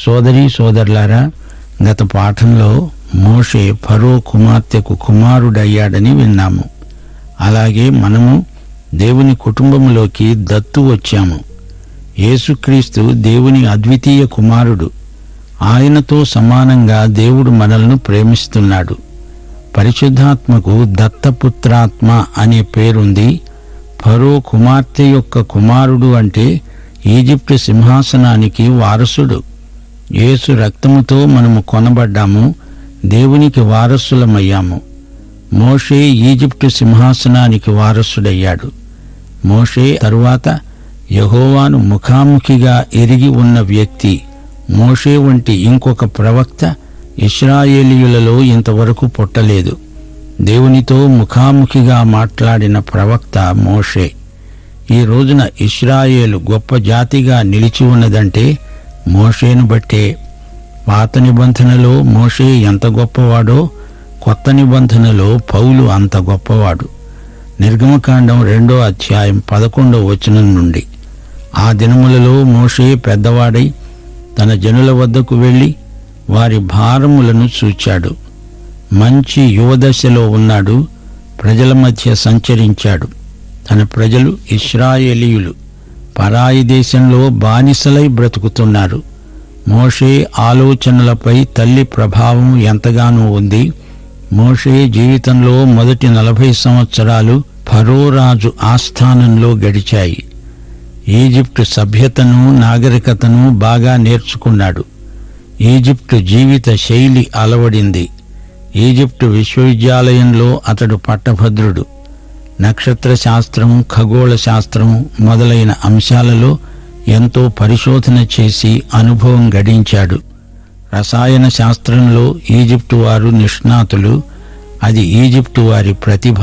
సోదరీ సోదరులారా, గత పాఠంలో మోషే ఫరో కుమార్తెకు కుమారుడయ్యాడని విన్నాము. అలాగే మనము దేవుని కుటుంబంలోకి దత్తు వచ్చాము. యేసుక్రీస్తు దేవుని అద్వితీయ కుమారుడు. ఆయనతో సమానంగా దేవుడు మనల్ని ప్రేమిస్తున్నాడు. పరిశుద్ధాత్మకు దత్తపుత్రాత్మ అనే పేరుంది. ఫరో కుమార్తె యొక్క కుమారుడు అంటే ఈజిప్టు సింహాసనానికి వారసుడు. యేసు రక్తముతో మనము కొనబడ్డాము, దేవునికి వారసులమయ్యాము. మోషే ఈజిప్టు సింహాసనానికి వారసుడయ్యాడు. మోషే తరువాత యెహోవాను ముఖాముఖిగా ఎరిగి ఉన్న వ్యక్తి. మోషే వంటి ఇంకొక ప్రవక్త ఇశ్రాయేలీయులలో ఇంతవరకు పుట్టలేదు. దేవునితో ముఖాముఖిగా మాట్లాడిన ప్రవక్త మోషే. ఈ రోజున ఇశ్రాయేలు గొప్ప జాతిగా నిలిచి ఉన్నదంటే మోషేను బట్టే. పాత నిబంధనలో మోషే ఎంత గొప్పవాడో, కొత్త నిబంధనలో పౌలు అంత గొప్పవాడు. నిర్గమకాండం 2వ అధ్యాయం 11వ వచనం నుండి, ఆ దినములలో మోషే పెద్దవాడై తన జనుల వద్దకు వెళ్లి వారి భారములను చూచాడు. మంచి యువదశలో ఉన్నాడు. ప్రజల మధ్య సంచరించాడు. తన ప్రజలు ఇశ్రాయేలీయులు పరాయి దేశంలో బానిసలై బ్రతుకుతున్నారు. మోషే ఆలోచనలపై తల్లి ప్రభావం ఎంతగానో ఉంది. మోషే జీవితంలో మొదటి 40 సంవత్సరాలు ఫరో రాజు ఆస్థానంలో గడిచాయి. ఈజిప్టు సభ్యతను, నాగరికతను బాగా నేర్చుకున్నాడు. ఈజిప్టు జీవిత శైలి అలవడింది. ఈజిప్టు విశ్వవిద్యాలయంలో అతడు పట్టభద్రుడు. నక్షత్ర శాస్త్రం, ఖగోళ శాస్త్రం మొదలైన అంశాలలో ఎంతో పరిశోధన చేసి అనుభవం గడించాడు. రసాయన శాస్త్రంలో ఈజిప్టు వారు నిష్ణాతులు. అది ఈజిప్టు వారి ప్రతిభ.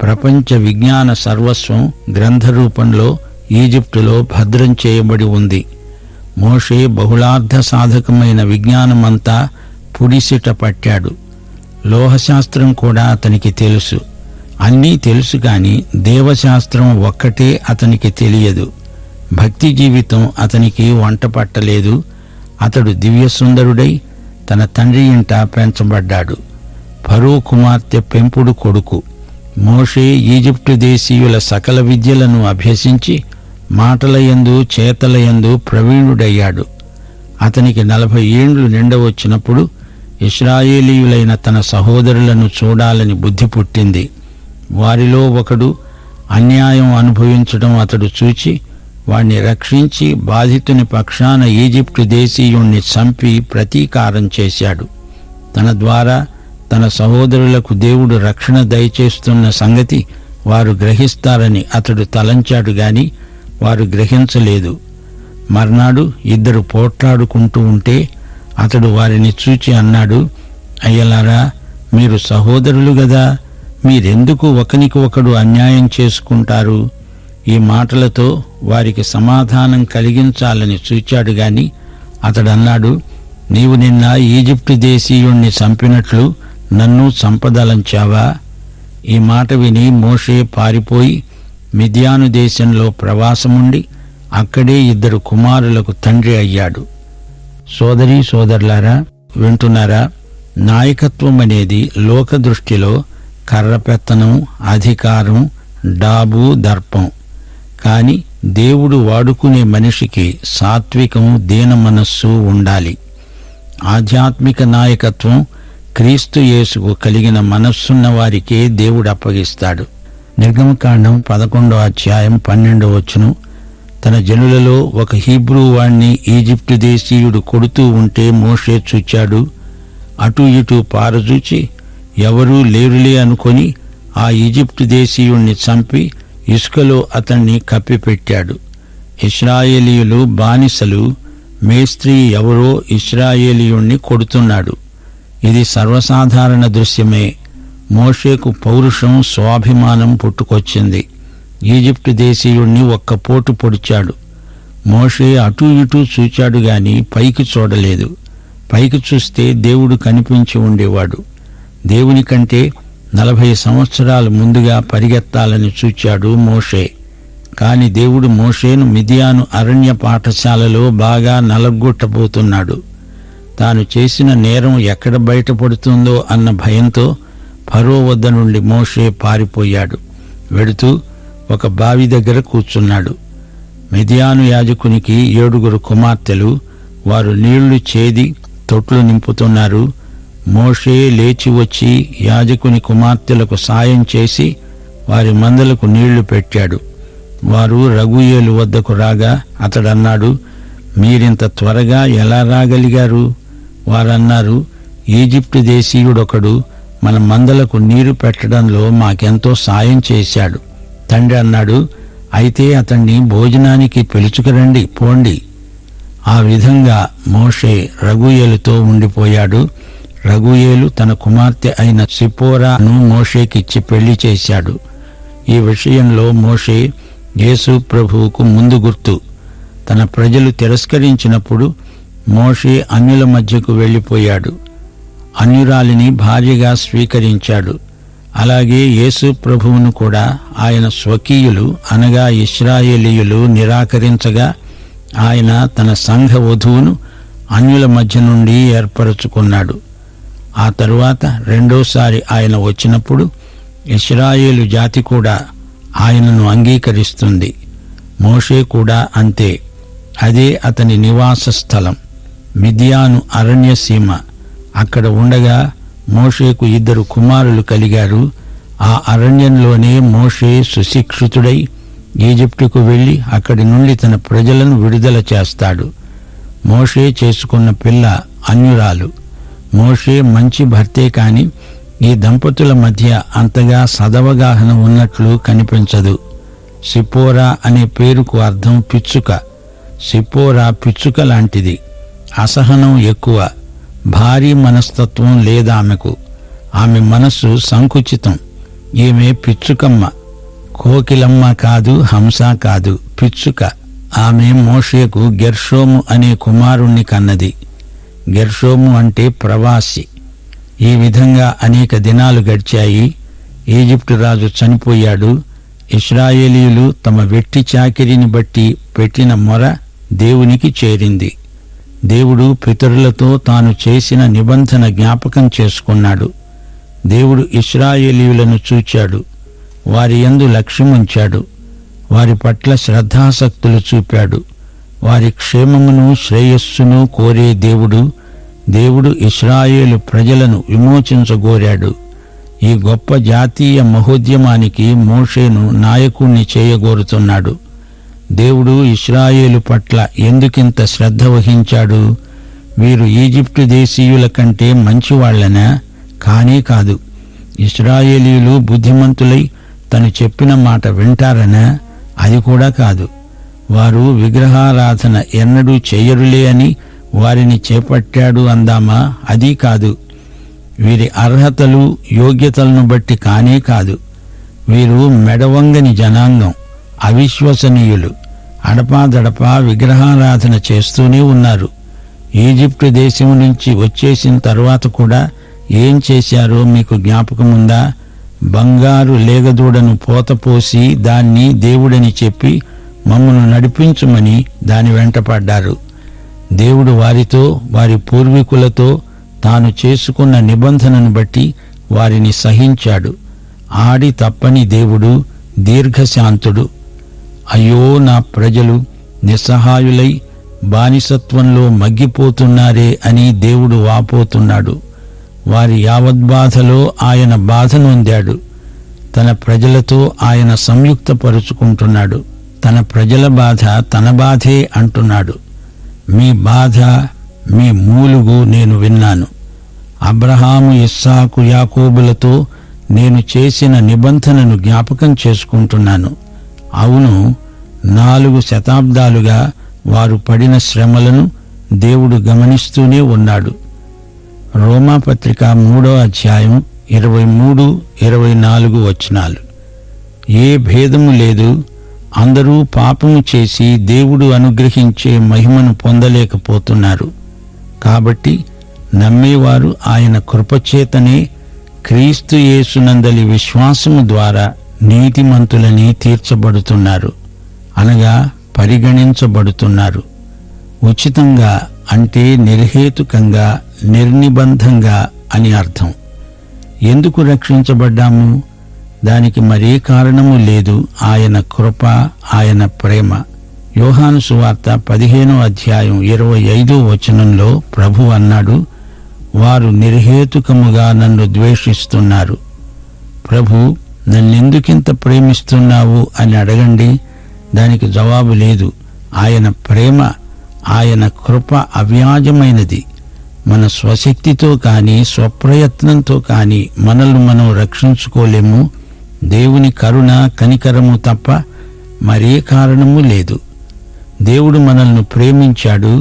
ప్రపంచ విజ్ఞాన సర్వస్వం గ్రంథరూపంలో ఈజిప్టులో భద్రం చేయబడి ఉంది. మోషే బహుళార్థ సాధకమైన విజ్ఞానమంతా పుడిసిట పట్టాడు. లోహశాస్త్రం కూడా అతనికి తెలుసు. అన్నీ తెలుసు కాని దేవశాస్త్రం ఒక్కటే అతనికి తెలియదు. భక్తి జీవితం అతనికి వంట పట్టలేదు. అతడు దివ్యసుందరుడై తన తండ్రి ఇంట పెంచబడ్డాడు. ఫరో కుమార్తె పెంపుడు కొడుకు. మోషే ఈజిప్టు దేశీయుల సకల విద్యలను అభ్యసించి మాటలయందు చేతలయందు ప్రవీణుడయ్యాడు. అతనికి 40 ఏండ్లు నిండవచ్చినప్పుడు ఇశ్రాయేలీయులైన తన సహోదరులను చూడాలని బుద్ధి పుట్టింది. వారిలో ఒకడు అన్యాయం అనుభవించడం అతడు చూచి వాణ్ణి రక్షించి బాధితుని పక్షాన ఈజిప్టు దేశీయుణ్ణి చంపి ప్రతీకారం చేశాడు. తన ద్వారా తన సహోదరులకు దేవుడు రక్షణ దయచేస్తున్న సంగతి వారు గ్రహిస్తారని అతడు తలంచాడు గాని వారు గ్రహించలేదు. మర్నాడు ఇద్దరు పోట్లాడుకుంటూ ఉంటే అతడు వారిని చూచి అన్నాడు, అయ్యలారా, మీరు సహోదరులు గదా, మీరెందుకు ఒకనికి ఒకడు అన్యాయం చేసుకుంటారు? ఈ మాటలతో వారికి సమాధానం కలిగించాలని చూచాడు గాని అతడన్నాడు, నీవు నిన్న ఈజిప్టు దేశీయుణ్ణి చంపినట్లు నన్ను చంపదలంచావా? ఈ మాట విని మోషే పారిపోయి మిద్యాను దేశంలో ప్రవాసముండి అక్కడే 2 కుమారులకు తండ్రి అయ్యాడు. సోదరీ సోదరులారా, వింటున్నారా? నాయకత్వం అనేది లోక దృష్టిలో కర్రపెత్తనం, అధికారం, డాబు, దర్పం. కాని దేవుడు వాడుకునే మనిషికి సాత్వికం, దీన మనస్సు ఉండాలి. ఆధ్యాత్మిక నాయకత్వం క్రీస్తు యేసుకు కలిగిన మనస్సున్న వారికే దేవుడు అప్పగిస్తాడు. నిర్గమకాండం 11వ అధ్యాయం 12వ వచనం, తన జనులలో ఒక హీబ్రూ వాణ్ణి ఈజిప్టు దేశీయుడు కొడుతూ ఉంటే మోషే చూచాడు. అటూ ఇటూ పారజూచి ఎవరూ లేరులే అనుకొని ఆ ఈజిప్టు దేశీయుణ్ణి చంపి ఇసుకలో అతన్ని కప్పిపెట్టాడు. ఇశ్రాయేలీయులు బానిసలు. మేస్త్రీ ఎవరో ఇశ్రాయేలీయుణ్ణి కొడుతున్నాడు. ఇది సర్వసాధారణ దృశ్యమే. మోషేకు పౌరుషం, స్వాభిమానం పుట్టుకొచ్చింది. ఈజిప్టు దేశీయుణ్ణి ఒక్క పోటు పొడిచాడు. మోషే అటూ ఇటూ చూచాడు గాని పైకి చూడలేదు. పైకి చూస్తే దేవుడు కనిపించి ఉండేవాడు. దేవుని కంటే 40 సంవత్సరాలు ముందుగా పరిగెత్తాలని చూచాడు మోషే. కాని దేవుడు మోషేను మిదియాను అరణ్య పాఠశాలలో బాగా నలగొట్టబోతున్నాడు. తాను చేసిన నేరం ఎక్కడ బయటపడుతుందో అన్న భయంతో ఫరో వద్ద నుండి మోషే పారిపోయాడు. వెడుతూ ఒక బావి దగ్గర కూర్చున్నాడు. మిదియాను యాజకునికి 7 కుమార్తెలు. వారు నీళ్లు చేది తొట్లు నింపుతున్నారు. మోషే లేచి వచ్చి యాజకుని కుమార్తెలకు సాయం చేసి వారి మందలకు నీళ్లు పెట్టాడు. వారు రగూయేలు వద్దకు రాగా అతడన్నాడు, మీరింత త్వరగా ఎలా రాగలిగారు? వారన్నారు, ఈజిప్టు దేశీయుడొకడు మన మందలకు నీరు పెట్టడంలో మాకెంతో సాయం చేశాడు. తండ్రి అన్నాడు, అయితే అతణ్ణి భోజనానికి పిలుచుకురండి, పోండి. ఆ విధంగా మోషే రగూయేలుతో ఉండిపోయాడు. రగూయేలు తన కుమార్తె అయిన సిపోరాను మోషేకిచ్చి పెళ్లి చేశాడు. ఈ విషయంలో మోషే యేసు ప్రభువుకు ముందు గుర్తు. తన ప్రజలు తిరస్కరించినప్పుడు మోషే అన్యుల మధ్యకు వెళ్ళిపోయాడు. అన్యురాలిని భార్యగా స్వీకరించాడు. అలాగే యేసు ప్రభువును కూడా ఆయన స్వకీయులు అనగా ఇశ్రాయేలీయులు నిరాకరించగా ఆయన తన సంఘ వధువును అన్యుల మధ్య నుండి ఏర్పరచుకున్నాడు. ఆ తరువాత రెండోసారి ఆయన వచ్చినప్పుడు ఇశ్రాయేలు జాతి కూడా ఆయనను అంగీకరిస్తుంది. మోషే కూడా అంతే. అదే అతని నివాస స్థలం మిదియాను అరణ్యసీమ. అక్కడ ఉండగా మోషేకు 2 కుమారులు కలిగారు. ఆ అరణ్యంలోనే మోషే సుశిక్షితుడై ఈజిప్టుకు వెళ్లి అక్కడి నుండి తన ప్రజలను విడుదల చేస్తాడు. మోషే చేసుకున్న పిల్ల అన్యురాలు. మోషే మంచి భర్తే కాని ఈ దంపతుల మధ్య అంతగా సదవగాహన ఉన్నట్లు కనిపించదు. సిపోరా అనే పేరుకు అర్థం పిచ్చుక. సిపోరా పిచ్చుక లాంటిది. అసహనం ఎక్కువ. భారీ మనస్తత్వం లేదామెకు. ఆమె మనస్సు సంకుచితం. ఈమె పిచ్చుకమ్మ, కోకిలమ్మ కాదు, హంస కాదు, పిచ్చుక. ఆమె మోషేకు గెర్షోము అనే కుమారుణ్ణి కన్నది. గెర్షోము అంటే ప్రవాసి. ఈ విధంగా అనేక దినాలు గడిచాయి. ఈజిప్టు రాజు చనిపోయాడు. ఇశ్రాయేలీయులు తమ వెట్టి చాకిరిని బట్టి పెట్టిన మొర దేవునికి చేరింది. దేవుడు పితరులతో తాను చేసిన నిబంధన జ్ఞాపకం చేసుకున్నాడు. దేవుడు ఇశ్రాయేలీయులను చూచాడు. వారి యందు లక్ష్యముంచాడు. వారి పట్ల శ్రద్ధాసక్తులు చూపాడు. వారి క్షేమమును శ్రేయస్సును కోరే దేవుడు ఇశ్రాయేలు ప్రజలను విమోచించగోరాడు. ఈ గొప్ప జాతీయ మహోద్యమానికి మోషేను నాయకుణ్ణి చేయగోరుతున్నాడు. దేవుడు ఇశ్రాయేలు పట్ల ఎందుకింత శ్రద్ధ వహించాడు? వీరు ఈజిప్టు దేశీయుల కంటే మంచివాళ్లనా? కానే కాదు. ఇశ్రాయేలీయులు బుద్ధిమంతులై తను చెప్పిన మాట వింటారనా? అది కూడా కాదు. వారు విగ్రహారాధన ఎన్నడూ చెయ్యరులే అని వారిని చేపట్టాడు అందామా? అది కాదు. వీరి అర్హతలు యోగ్యతలను బట్టి కానే కాదు. వీరు మెడవంగని జనాంగం, అవిశ్వసనీయులు. అడపాదడపా విగ్రహారాధన చేస్తూనే ఉన్నారు. ఈజిప్టు దేశం నుంచి వచ్చేసిన తర్వాత కూడా ఏం చేశారో మీకు జ్ఞాపకముందా? బంగారు లేగదూడను పోతపోసి దాన్ని దేవుడని చెప్పి మమ్మను నడిపించుమని దాని వెంటపడ్డారు. దేవుడు వారితో, వారి పూర్వీకులతో తాను చేసుకున్న నిబంధనను బట్టి వారిని సహించాడు. ఆడి తప్పని దేవుడు, దీర్ఘశాంతుడు. అయ్యో, నా ప్రజలు నిస్సహాయులై బానిసత్వంలో మగ్గిపోతున్నారే అని దేవుడు వాపోతున్నాడు. వారి యావద్బాధలో ఆయన బాధ నొందాడు. తన ప్రజలతో ఆయన సంయుక్తపరుచుకుంటున్నాడు. తన ప్రజల బాధ తన బాధే అంటున్నాడు. మీ బాధ, మీ మూలుగు నేను విన్నాను. అబ్రహాము, ఇస్సాకు, యాకోబులతో నేను చేసిన నిబంధనను జ్ఞాపకం చేసుకుంటున్నాను. అవును, 4 శతాబ్దాలుగా వారు పడిన శ్రమలను దేవుడు గమనిస్తూనే ఉన్నాడు. రోమాపత్రిక 3వ అధ్యాయం 23-24 వచనాలు. ఏ భేదము లేదు. అందరూ పాపము చేసి దేవుడు అనుగ్రహించే మహిమను పొందలేకపోతున్నారు. కాబట్టి నమ్మేవారు ఆయన కృపచేతనే క్రీస్తు యేసునందలి విశ్వాసము ద్వారా నీతిమంతులని తీర్చబడుతున్నారు. అనగా పరిగణించబడుతున్నారు. ఉచితంగా అంటే నిర్హేతుకంగా, నిర్నిబంధంగా అని అర్థం. ఎందుకు రక్షించబడ్డాము? దానికి మరే కారణము లేదు. ఆయన కృప, ఆయన ప్రేమ. యోహాను సువార్త 15వ అధ్యాయం 25వ వచనంలో ప్రభు అన్నాడు, వారు నిర్హేతుకముగా నన్ను ద్వేషిస్తున్నారు. ప్రభు, నన్నెందుకింత ప్రేమిస్తున్నావు అని అడగండి, దానికి జవాబు లేదు. ఆయన ప్రేమ, ఆయన కృప అవ్యాజమైనది. మన స్వశక్తితో కానీ, స్వప్రయత్నంతో కానీ మనల్ని మనం రక్షించుకోలేము. దేవుని కరుణ, కనికరము తప్ప మరే కారణము లేదు. దేవుడు మనల్ని ప్రేమించాడు,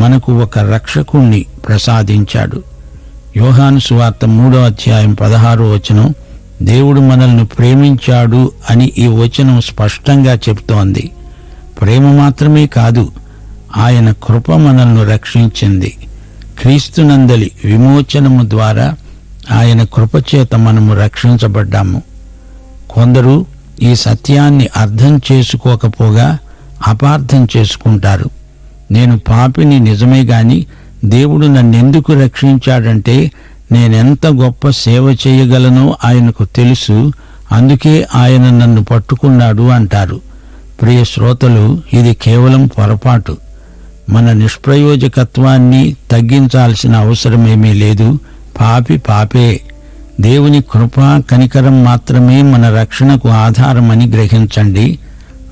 మనకు ఒక రక్షకుణ్ణి ప్రసాదించాడు. యోహాను సువార్త 3వ అధ్యాయం 16వ వచనం, దేవుడు మనల్ని ప్రేమించాడు అని ఈ వచనం స్పష్టంగా చెప్తోంది. ప్రేమ మాత్రమే కాదు, ఆయన కృప మనల్ని రక్షించింది. క్రీస్తునందలి విమోచనము ద్వారా ఆయన కృపచేత మనము రక్షించబడ్డాము. కొందరు ఈ సత్యాన్ని అర్థం చేసుకోకపోగా అపార్థం చేసుకుంటారు. నేను పాపిని నిజమే గాని దేవుడు నన్నెందుకు రక్షించాడంటే నేనెంత గొప్ప సేవ చేయగలనో ఆయనకు తెలుసు, అందుకే ఆయన నన్ను పట్టుకున్నాడు అంటారు. ప్రియ శ్రోతలు, ఇది కేవలం పొరపాటు. మన నిష్ప్రయోజకత్వాన్ని తగ్గించాల్సిన అవసరమేమీ లేదు. పాపి పాపే. దేవుని కృపా కనికరం మాత్రమే మన రక్షణకు ఆధారమని గ్రహించండి.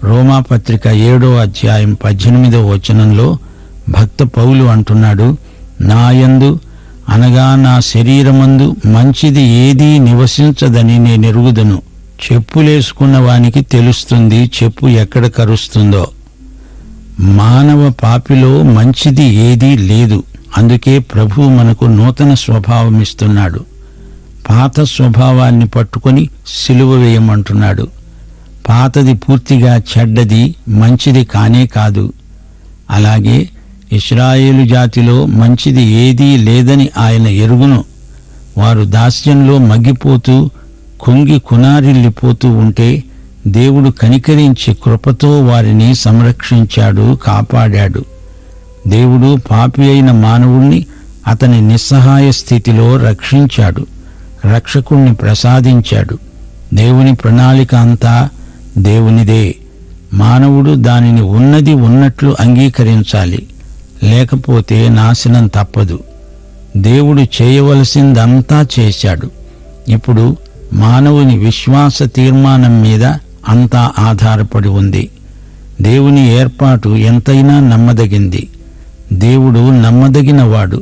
రోమాపత్రిక 7వ అధ్యాయం 18వ వచనంలో భక్త పౌలు అంటున్నాడు, నాయందు అనగా నా శరీరమందు మంచిది ఏదీ నివసించదని నేనెరుగుదును. చెప్పులేసుకున్న వానికి తెలుస్తుంది చెప్పు ఎక్కడ కరుస్తుందో. మానవ పాపిలో మంచిది ఏదీ లేదు. అందుకే ప్రభు మనకు నూతన స్వభావం ఇస్తున్నాడు. పాత స్వభావాన్ని పట్టుకొని సిలువ వేయమంటున్నాడు. పాతది పూర్తిగా చెడ్డది, మంచిది కానే కాదు. అలాగే ఇశ్రాయేలు జాతిలో మంచిది ఏదీ లేదని ఆయన ఎరుగును. వారు దాస్యంలో మగ్గిపోతూ, కుంగి కునారిల్లిపోతూ ఉంటే దేవుడు కనికరించి కృపతో వారిని సంరక్షించాడు, కాపాడాడు. దేవుడు పాపి అయిన మానవుణ్ణి అతని నిస్సహాయ స్థితిలో రక్షించాడు, రక్షకుణ్ణి ప్రసాదించాడు. దేవుని ప్రణాళిక అంతా దేవునిదే. మానవుడు దానిని ఉన్నది ఉన్నట్లు అంగీకరించాలి, లేకపోతే నాశనం తప్పదు. దేవుడు చేయవలసిందంతా చేశాడు. ఇప్పుడు మానవుని విశ్వాస తీర్మానం మీద అంతా ఆధారపడి ఉంది. దేవుని ఏర్పాటు ఎంతైనా నమ్మదగింది. దేవుడు నమ్మదగినవాడు.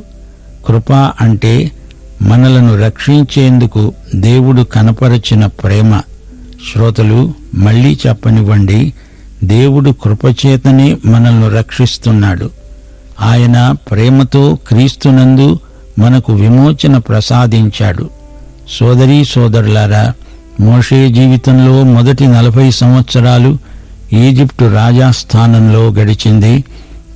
కృప అంటే మనలను రక్షించేందుకు దేవుడు కనపరచిన ప్రేమ. శ్రోతలు, మళ్లీ చెప్పనివ్వండి, దేవుడు కృపచేతనే మనల్ని రక్షిస్తున్నాడు. ఆయన ప్రేమతో క్రీస్తునందు మనకు విమోచన ప్రసాదించాడు. సోదరీ సోదరులారా, మోషే జీవితంలో మొదటి 40 సంవత్సరాలు ఈజిప్టు రాజాస్థానంలో గడిచింది.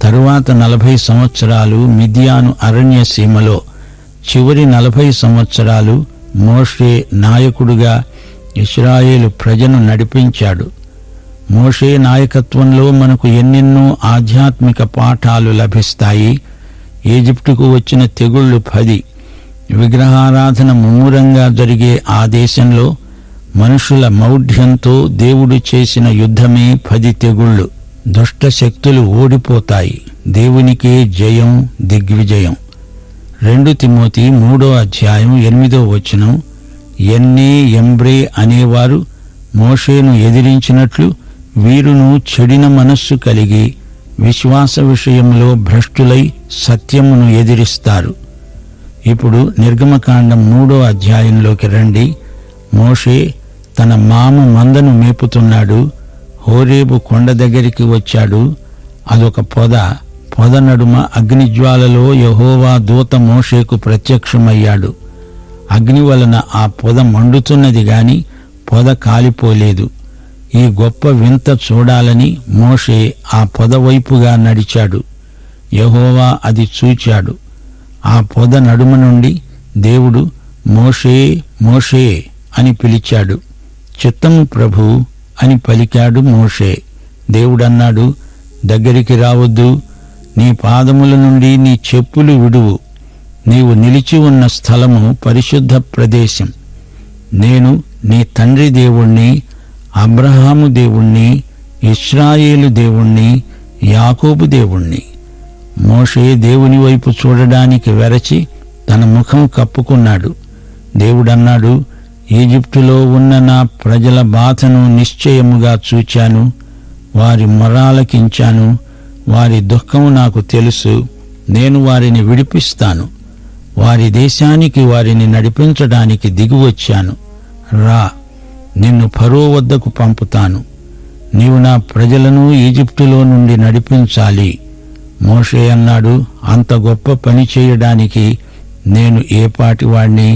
తరువాత 40 సంవత్సరాలు మిద్యాను అరణ్య సీమలో, చివరి 40 సంవత్సరాలు మోషే నాయకుడుగా ఇశ్రాయేలు ప్రజను నడిపించాడు. మోషే నాయకత్వంలో మనకు ఎన్నెన్నో ఆధ్యాత్మిక పాఠాలు లభిస్తాయి. ఈజిప్టుకు వచ్చిన తెగుళ్లు 10. విగ్రహారాధన ముమ్మూరంగా జరిగే ఆ దేశంలో మనుషుల మౌఢ్యంతో దేవుడు చేసిన యుద్ధమే 10 తెగుళ్లు. దుష్ట శక్తులు ఓడిపోతాయి, దేవునికే జయం, దిగ్విజయం. 2 తిమోతి 3వ అధ్యాయం 8వ వచనం, ఎన్నే ఎంబ్రే అనేవారు మోషేను ఎదిరించినట్లు వీరును చెడిన మనస్సు కలిగి విశ్వాస విషయంలో భ్రష్టులై సత్యమును ఎదిరిస్తారు. ఇప్పుడు నిర్గమకాండం 3వ అధ్యాయంలోకి రండి. మోషే తన మామ మందను మేపుతున్నాడు. హోరేబు కొండ దగ్గరికి వచ్చాడు. అదొక పొద నడుమ అగ్నిజ్వాలలో యెహోవా దూత మోషేకు ప్రత్యక్షమయ్యాడు. అగ్ని వలన ఆ పొద మండుతున్నది గాని పొద కాలిపోలేదు. ఈ గొప్ప వింత చూడాలని మోషే ఆ పొద వైపుగా నడిచాడు. యెహోవా అది చూచాడు. ఆ పొద నడుమ నుండి దేవుడు మోషే మోషే అని పిలిచాడు. చిత్తము ప్రభు అని పలికాడు మోషే. దేవుడన్నాడు, దగ్గరికి రావద్దు, నీ పాదముల నుండి నీ చెప్పులు విడువు. నీవు నిలిచి ఉన్న స్థలము పరిశుద్ధ ప్రదేశం. నేను నీ తండ్రి దేవుణ్ణి, అబ్రహాము దేవుణ్ణి, ఇశ్రాయేలు దేవుణ్ణి, యాకోబు దేవుణ్ణి. మోషే దేవుని వైపు చూడడానికి వెరచి తన ముఖం కప్పుకున్నాడు. దేవుడన్నాడు, ఈజిప్టులో ఉన్న నా ప్రజల బాధను నిశ్చయముగా చూచాను, వారి మొరాలకించాను, వారి దుఃఖం నాకు తెలుసు. నేను వారిని విడిపిస్తాను, వారి దేశానికి వారిని నడిపించడానికి దిగివచ్చాను. రా, నిన్ను ఫరో వద్దకు పంపుతాను. నీవు నా ప్రజలను ఈజిప్టులో నుండి నడిపించాలి. మోషే అన్నాడు, అంత గొప్ప పని చేయడానికి నేను ఏపాటివాణ్ణి?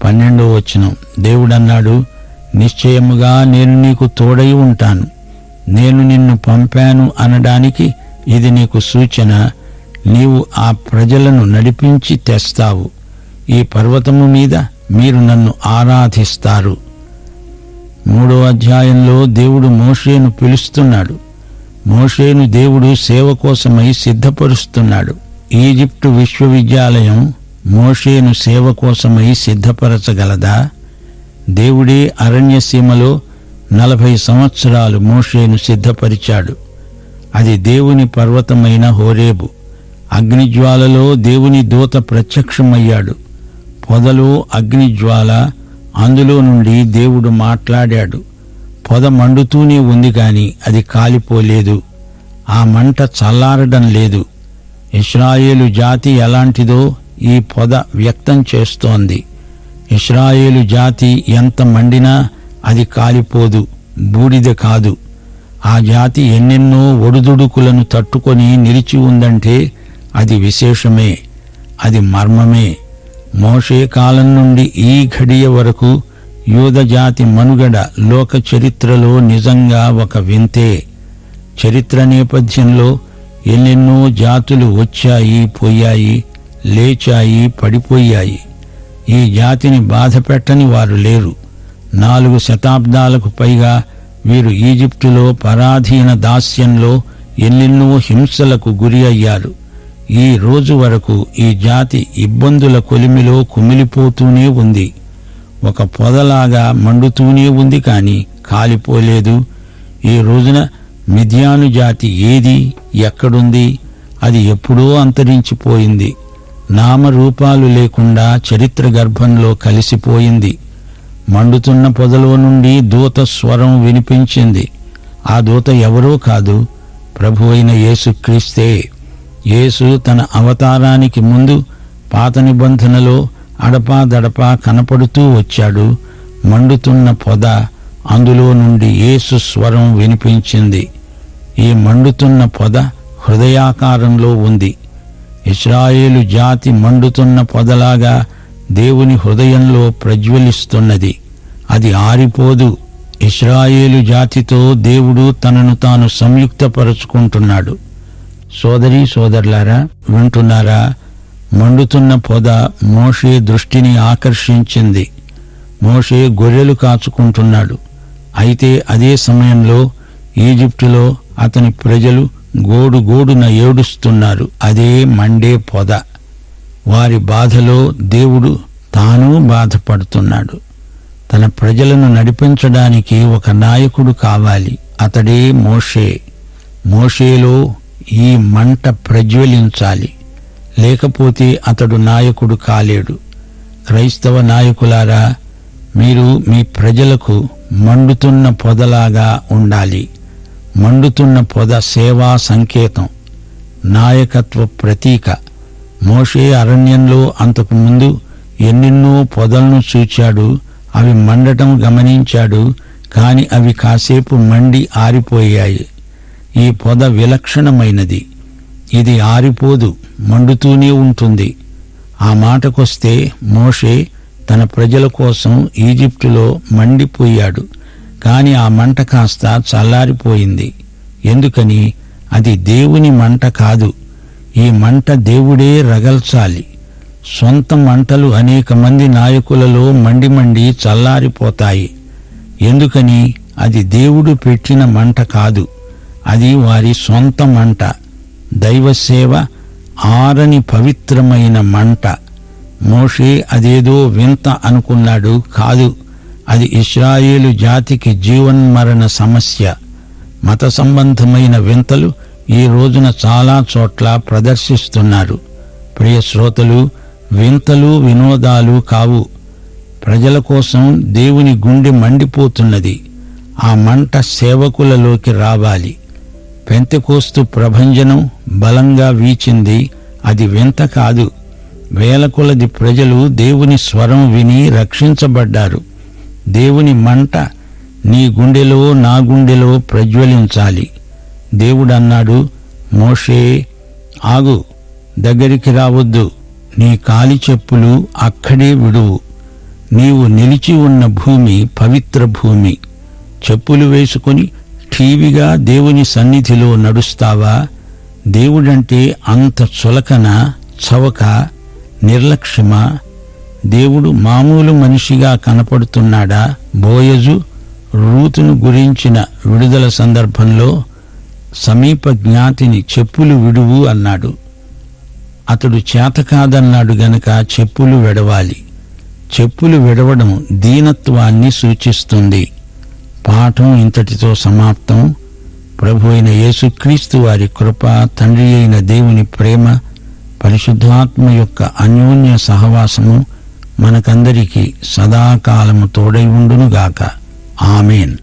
12వ వచనం, దేవుడన్నాడు, నిశ్చయముగా నేను నీకు తోడై ఉంటాను. నేను నిన్ను పంపాను అనడానికి ఇది నీకు సూచన. నీవు ఆ ప్రజలను నడిపించి తెస్తావు. ఈ పర్వతము మీద మీరు నన్ను ఆరాధిస్తారు. 3వ అధ్యాయంలో దేవుడు మోషేను పిలుస్తున్నాడు. మోషేను దేవుడు సేవ కోసమై సిద్ధపరుస్తున్నాడు. ఈజిప్టు విశ్వవిద్యాలయం మోషేను సేవ కోసమై సిద్ధపరచగలదా? దేవుడే అరణ్యసీమలో 40 సంవత్సరాలు మోషేను సిద్ధపరిచాడు. అది దేవుని పర్వతమైన హోరేబు. అగ్నిజ్వాలలో దేవుని దూత ప్రత్యక్షమయ్యాడు. పొదలో అగ్నిజ్వాల, అందులో నుండి దేవుడు మాట్లాడాడు. పొద మండుతూనే ఉంది గాని అది కాలిపోలేదు. ఆ మంట చల్లారడం లేదు. ఇశ్రాయేలు జాతి ఎలాంటిదో ఈ పొద వ్యక్తం చేస్తోంది. ఇశ్రాయేలు జాతి ఎంత మండినా అది కాలిపోదు, బూడిద కాదు. ఆ జాతి ఎన్నెన్నో ఒడుదుడుకులను తట్టుకొని నిలిచి ఉందంటే అది విశేషమే, అది మర్మమే. మోషే కాలం నుండి ఈ ఘడియ వరకు యూదజాతి మనుగడ లోక చరిత్రలో నిజంగా ఒక వింతే. చరిత్ర నేపథ్యంలో ఎన్నెన్నో జాతులు వచ్చాయి, పోయాయి, లేచాయి, పడిపోయాయి. ఈ జాతిని బాధపెట్టని వారు లేరు. 4 శతాబ్దాలకు పైగా వీరు ఈజిప్టులో పరాధీన దాస్యంలో ఎన్నెన్నో హింసలకు గురి అయ్యారు. ఈ రోజు వరకు ఈ జాతి ఇబ్బందుల కొలిమిలో కుమిలిపోతూనే ఉంది. ఒక పొదలాగా మండుతూనే ఉంది కాని కాలిపోలేదు. ఈ రోజున మిద్యాను జాతి ఏది, ఎక్కడుంది? అది ఎప్పుడో అంతరించిపోయింది. నామరూపాలు లేకుండా చరిత్ర గర్భంలో కలిసిపోయింది. మండుతున్న పొదలో నుండి దూత స్వరం వినిపించింది. ఆ దూత ఎవరో కాదు, ప్రభు అయిన యేసుక్రీస్తే. యేసు తన అవతారానికి ముందు పాత నిబంధనలో అడపాదడపా కనపడుతూ వచ్చాడు. మండుతున్న పొద, అందులో నుండి యేసు స్వరం వినిపించింది. ఈ మండుతున్న పొద హృదయాకారంలో ఉంది. ఇశ్రాయేలు జాతి మండుతున్న పొదలాగా దేవుని హృదయంలో ప్రజ్వలిస్తున్నది. అది ఆరిపోదు. ఇశ్రాయేలు జాతితో దేవుడు తనను తాను సంయుక్తపరుచుకుంటున్నాడు. సోదరీ సోదరులారా, వింటున్నారా? మండుతున్న పొద మోషే దృష్టిని ఆకర్షించింది. మోషే గొర్రెలు కాచుకుంటున్నాడు. అయితే అదే సమయంలో ఈజిప్టులో అతని ప్రజలు గోడుగోడున ఏడుస్తున్నారు. అదే మండే పొద. వారి బాధలో దేవుడు తాను బాధపడుతున్నాడు. తన ప్రజలను నడిపించడానికి ఒక నాయకుడు కావాలి. అతడే మోషే. మోషేలో ఈ మంట ప్రజ్వలించాలి, లేకపోతే అతడు నాయకుడు కాలేడు. క్రైస్తవ నాయకులారా, మీరు మీ ప్రజలకు మండుతున్న పొదలాగా ఉండాలి. మండుతున్న పొద సేవా సంకేతం, నాయకత్వ ప్రతీక. మోషే అరణ్యంలో అంతకు ముందు ఎన్నెన్నో పొదలను చూచాడు. అవి మండటం గమనించాడు. కాని అవి కాసేపు మండి ఆరిపోయాయి. ఈ పొద విలక్షణమైనది. ఇది ఆరిపోదు, మండుతూనే ఉంటుంది. ఆ మాటకొస్తే మోషే తన ప్రజల కోసం ఈజిప్టులో మండిపోయాడు. కాని ఆ మంట కాస్త చల్లారిపోయింది. ఎందుకని? అది దేవుని మంట కాదు. ఈ మంట దేవుడే రగల్చాలి. సొంత మంటలు అనేక మంది నాయకులలో మండి మండి చల్లారిపోతాయి. ఎందుకని? అది దేవుడు పెట్టిన మంట కాదు. అది వారి సొంత మంట. దైవసేవ ఆరని పవిత్రమైన మంట. మోషే అదేదో వింత అనుకున్నాడు. కాదు, అది ఇశ్రాయేలు జాతికి జీవన్మరణ సమస్య. మత సంబంధమైన వింతలు ఈ రోజున చాలా చోట్ల ప్రదర్శిస్తున్నారు. ప్రియ శ్రోతలు, వింతలు వినోదాలు కావు. ప్రజల కోసం దేవుని గుండె మండిపోతున్నది. ఆ మంట సేవకులలోకి రావాలి. పెంతెకోస్తు ప్రభంజనం బలంగా వీచింది. అది వింత కాదు. వేల కొలది ప్రజలు దేవుని స్వరం విని రక్షించబడ్డారు. దేవుని మంట నీ గుండెలో నా గుండెలో ప్రజ్వలించాలి. దేవుడన్నాడు, మోషే ఆగు, దగ్గరికి రావద్దు, నీ కాలి చెప్పులు అక్కడే విడువు. నీవు నిలిచి ఉన్న భూమి పవిత్ర భూమి. చెప్పులు వేసుకుని ఠీవిగా దేవుని సన్నిధిలో నడుస్తావా? దేవుడంటే అంత చులకన, చవక, నిర్లక్ష్యమా? దేవుడు మామూలు మనిషిగా కనపడుతున్నాడా? బోయజు రూతును గురించిన విడుదల సందర్భంలో సమీప జ్ఞాతిని చెప్పులు విడువు అన్నాడు. అతడు చేతకాదన్నాడు గనక చెప్పులు విడవాలి. చెప్పులు విడవడం దీనత్వాన్ని సూచిస్తుంది. పాఠం ఇంతటితో సమాప్తం. ప్రభు అయిన యేసుక్రీస్తు వారి కృప, తండ్రి అయిన దేవుని ప్రేమ, పరిశుద్ధాత్మ యొక్క అన్యోన్య సహవాసము మనకందరికీ సదాకాలము తోడై ఉండునుగాక. ఆమేన్.